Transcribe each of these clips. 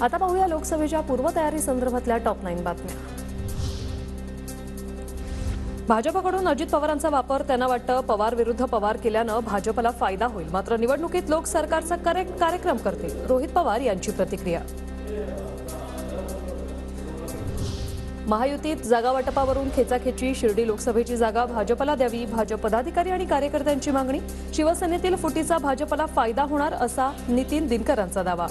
आता पाहूया लोकसभेच्या पूर्वतयारी संदर्भातल्या टॉप 9 बातम्या। भाजपकडून अजित पवारांचा वापर त्यांना वाटतं पवार विरुद्ध पवार केल्यानं भाजपला फायदा होईल, मात्र निवडणुकीत लोक सरकारचा कार्यक्रम करतील, रोहित पवार यांची प्रतिक्रिया। महायुतीत जागा वाटपावरून खेचाखेची, शिर्डी लोकसभेची जागा भाजपला द्यावी, भाजप पदाधिकारी आणि कार्यकर्त्यांची मागणी। शिवसेनेतील फुटीचा भाजपला फायदा होणार असा नितीन दिनकरांचा दावा।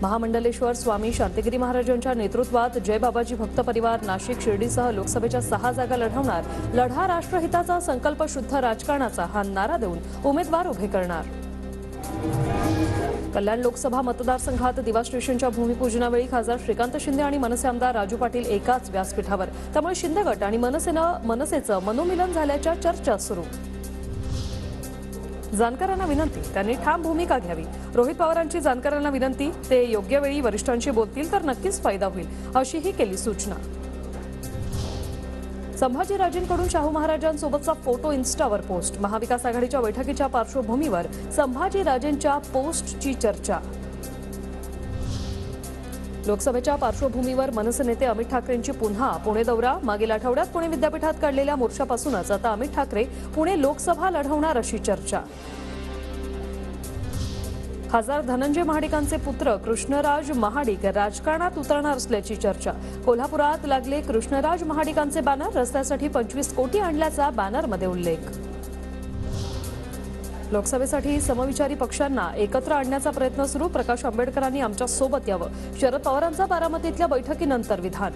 महामंडलेश्वर स्वामी शांतिगिरी महाराजांच्या नेतृत्वात जय बाबाजी भक्त परिवार नाशिक शिर्डीसह लोकसभेच्या 6 जागा लढवणार। लढा राष्ट्रहिताचा, संकल्प शुद्ध राजकारणाचा हा नारा देऊन उमेदवार उभे करणार। कल्याण लोकसभा मतदारसंघात दिवा स्टेशनच्या भूमिपूजनावेळी खासदार श्रीकांत शिंदे आणि मनसे आमदार राजू पाटील एकाच व्यासपीठावर, त्यामुळे शिंदे गट आणि मनसेचं मनोमिलन झाल्याच्या चर्चा सुरू। जानकरांना विनंती, त्यांनी ठाम भूमिका घ्यावी। रोहित पवारांची जानकरांना विनंती, ते योग्य वेळी वरिष्ठांशी बोलतील तर नक्कीच फायदा होईल, अशीही केली सूचना। संभाजीराजेंकडून शाहू महाराजांसोबतचा फोटो इन्स्टावर पोस्ट। महाविकास आघाडीच्या बैठकीच्या पार्श्वभूमीवर संभाजीराजेंच्या पोस्टची चर्चा। लोकसभेच्या पार्श्वभूमीवर मनसे नेते अमित ठाकरेंची पुन्हा पुणे दौरा। मागील आठवड्यात पुणे विद्यापीठात काढलेल्या मोर्चापासूनच आता अमित ठाकरे पुणे लोकसभा लढवणार अशी चर्चा। खासदार धनंजय महाडिकांचे पुत्र कृष्णराज महाडिक राजकारणात उतरणार असल्याची चर्चा। कोल्हापुरात लागले कृष्णराज महाडिकांचे बॅनर, रस्त्यासाठी 25 कोटी आणल्याचा बॅनरमध्ये उल्लेख। लोकसभेसाठी समविचारी पक्षांना एकत्र आणण्याचा प्रयत्न सुरू। प्रकाश आंबेडकरांनी आमच्या सोबत यावं, शरद पवारांचा बारामतीतल्या बैठकीनंतर विधान।